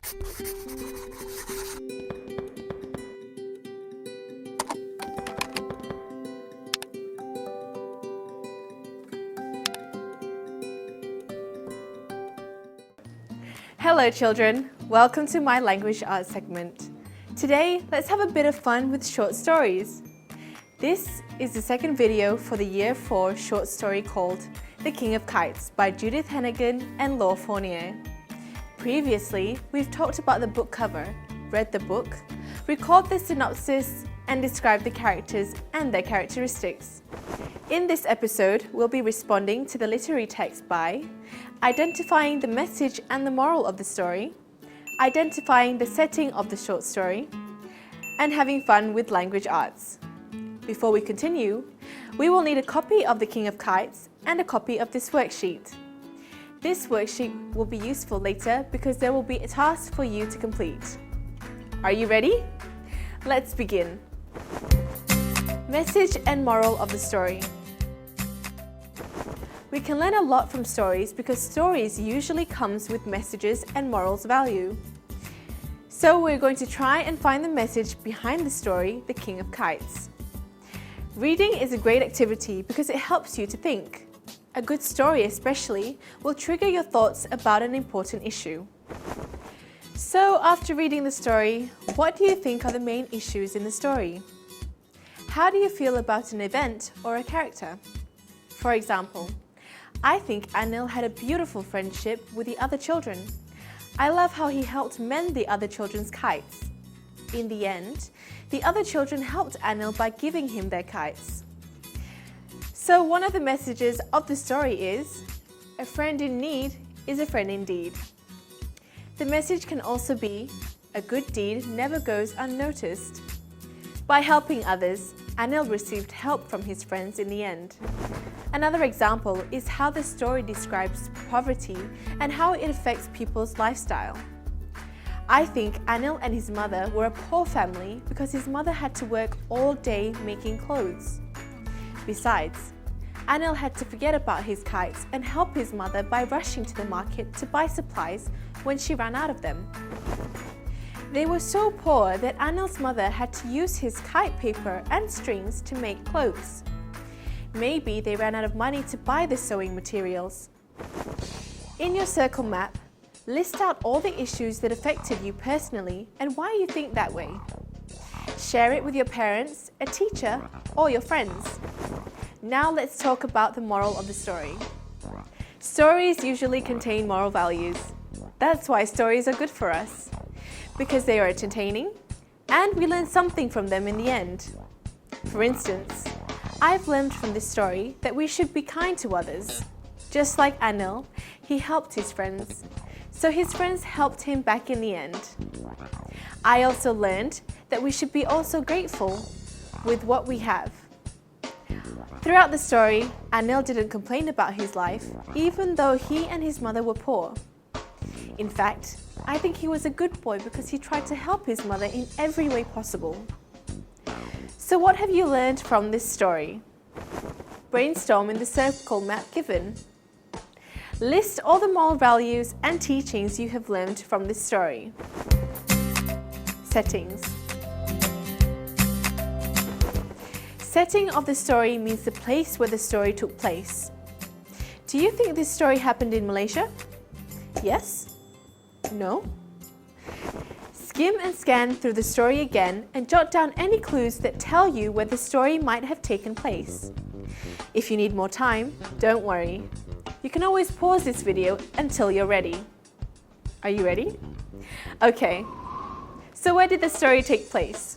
Hello children, welcome to my language arts segment. Today, let's have a bit of fun with short stories. This is the second video for the Year 4 short story called The King of Kites by Judith Hennigan and Laure Fournier. Previously, we've talked about the book cover, read the book, recalled the synopsis, and described the characters and their characteristics. In this episode, we'll be responding to the literary text by identifying the message and the moral of the story, identifying the setting of the short story, and having fun with language arts. Before we continue, we will need a copy of The King of Kites and a copy of this worksheet. This worksheet will be useful later because there will be a task for you to complete. Are you ready? Let's begin. Message and moral of the story. We can learn a lot from stories because stories usually comes with messages and morals value. So we're going to try and find the message behind the story, The King of Kites. Reading is a great activity because it helps you to think. A good story especially will trigger your thoughts about an important issue. So after reading the story, what do you think are the main issues in the story? How do you feel about an event or a character? For example, I think Anil had a beautiful friendship with the other children. I love how he helped mend the other children's kites. In the end, the other children helped Anil by giving him their kites. So one of the messages of the story is, a friend in need is a friend indeed. The message can also be, a good deed never goes unnoticed. By helping others, Anil received help from his friends in the end. Another example is how the story describes poverty and how it affects people's lifestyle. I think Anil and his mother were a poor family because his mother had to work all day making clothes. Besides, Anil had to forget about his kites and help his mother by rushing to the market to buy supplies when she ran out of them. They were so poor that Anil's mother had to use his kite paper and strings to make clothes. Maybe they ran out of money to buy the sewing materials. In your circle map, list out all the issues that affected you personally and why you think that way. Share it with your parents, a teacher, or your friends. Now let's talk about the moral of the story. Stories usually contain moral values. That's why stories are good for us, because they are entertaining and we learn something from them in the end. For instance, I've learned from this story that we should be kind to others. Just like Anil, he helped his friends, so his friends helped him back in the end. I also learned that we should be also grateful with what we have. Throughout the story, Anil didn't complain about his life, even though he and his mother were poor. In fact, I think he was a good boy because he tried to help his mother in every way possible. So what have you learned from this story? Brainstorm in the circle map given. List all the moral values and teachings you have learned from this story. Settings. Setting of the story means the place where the story took place. Do you think this story happened in Malaysia? Yes? No? Skim and scan through the story again and jot down any clues that tell you where the story might have taken place. If you need more time, don't worry. You can always pause this video until you're ready. Are you ready? Okay, so where did the story take place?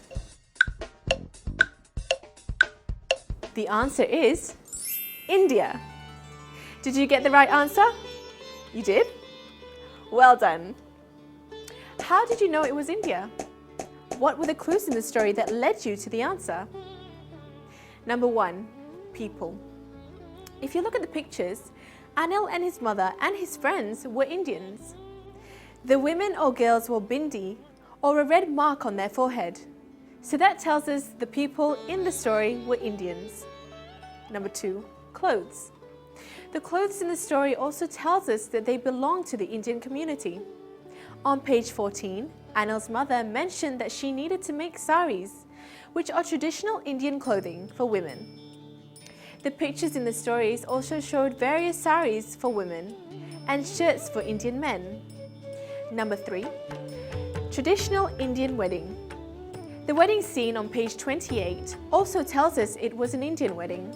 The answer is India. Did you get the right answer? You did? Well done. How did you know it was India? What were the clues in the story that led you to the answer? Number 1, people. If you look at the pictures, Anil and his mother and his friends were Indians. The women or girls wore bindi, or a red mark on their forehead. So that tells us the people in the story were Indians. Number 2, clothes. The clothes in the story also tells us that they belong to the Indian community. On page 14, Anil's mother mentioned that she needed to make saris, which are traditional Indian clothing for women. The pictures in the stories also showed various saris for women and shirts for Indian men. Number 3. Traditional Indian wedding. The wedding scene on page 28 also tells us it was an Indian wedding.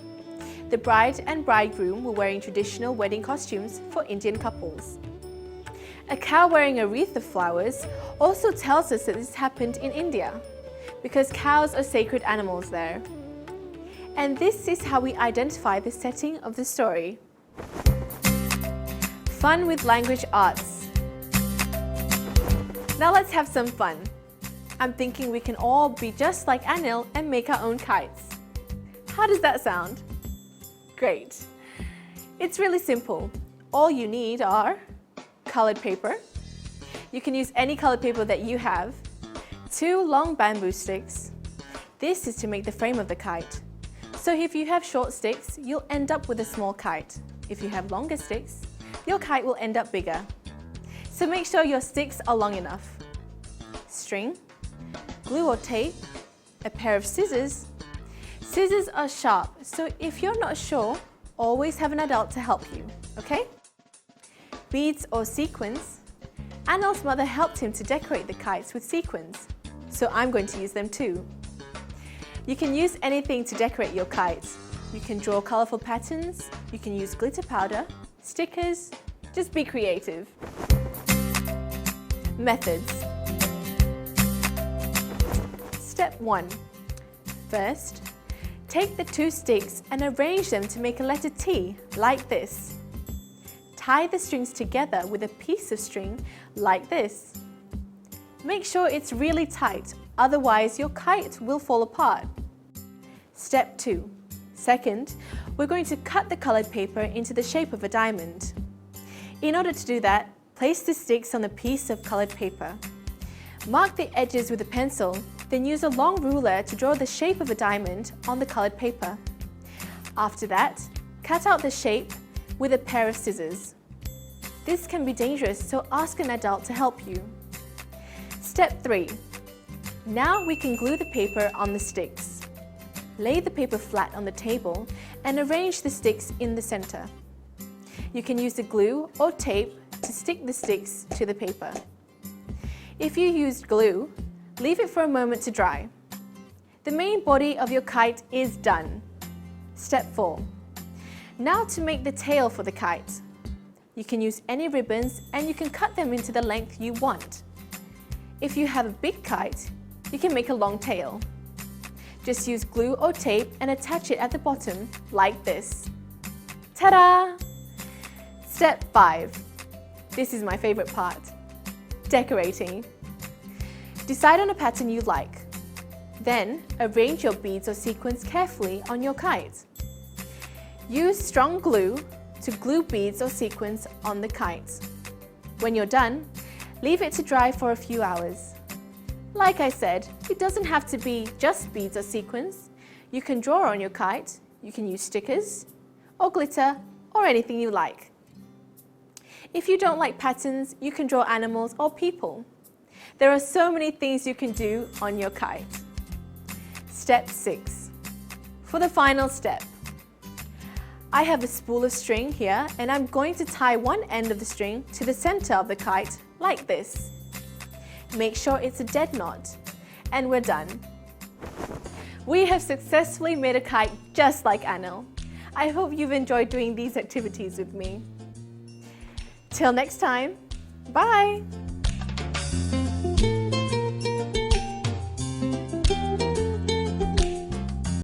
The bride and bridegroom were wearing traditional wedding costumes for Indian couples. A cow wearing a wreath of flowers also tells us that this happened in India, because cows are sacred animals there. And this is how we identify the setting of the story. Fun with language arts. Now let's have some fun. I'm thinking we can all be just like Anil and make our own kites. How does that sound? Great. It's really simple. All you need are colored paper. You can use any colored paper that you have. 2 long bamboo sticks. This is to make the frame of the kite. So if you have short sticks, you'll end up with a small kite. If you have longer sticks, your kite will end up bigger. So make sure your sticks are long enough. String, glue or tape, a pair of scissors. Scissors are sharp, so if you're not sure, always have an adult to help you, okay? Beads or sequins. Anil's mother helped him to decorate the kites with sequins, so I'm going to use them too. You can use anything to decorate your kites. You can draw colorful patterns, you can use glitter powder, stickers, just be creative. Methods. Step 1. First, take the 2 sticks and arrange them to make a letter T, like this. Tie the strings together with a piece of string, like this. Make sure it's really tight, otherwise your kite will fall apart. Step 2. Second, we're going to cut the colored paper into the shape of a diamond. In order to do that, place the sticks on a piece of colored paper. Mark the edges with a pencil, then use a long ruler to draw the shape of a diamond on the colored paper. After that, cut out the shape with a pair of scissors. This can be dangerous, so ask an adult to help you. Step 3. Now we can glue the paper on the sticks. Lay the paper flat on the table and arrange the sticks in the center. You can use the glue or tape to stick the sticks to the paper. If you used glue, leave it for a moment to dry. The main body of your kite is done. Step 4. Now to make the tail for the kite. You can use any ribbons and you can cut them into the length you want. If you have a big kite, you can make a long tail. Just use glue or tape and attach it at the bottom like this. Ta-da! Step 5. This is my favorite part. Decorating. Decide on a pattern you like. Then, arrange your beads or sequins carefully on your kite. Use strong glue to glue beads or sequins on the kite. When you're done, leave it to dry for a few hours. Like I said, it doesn't have to be just beads or sequins. You can draw on your kite, you can use stickers, or glitter, or anything you like. If you don't like patterns, you can draw animals or people. There are so many things you can do on your kite. Step 6. For the final step. I have a spool of string here and I'm going to tie one end of the string to the center of the kite like this. Make sure it's a dead knot and we're done. We have successfully made a kite just like Anil. I hope you've enjoyed doing these activities with me. Till next time, bye!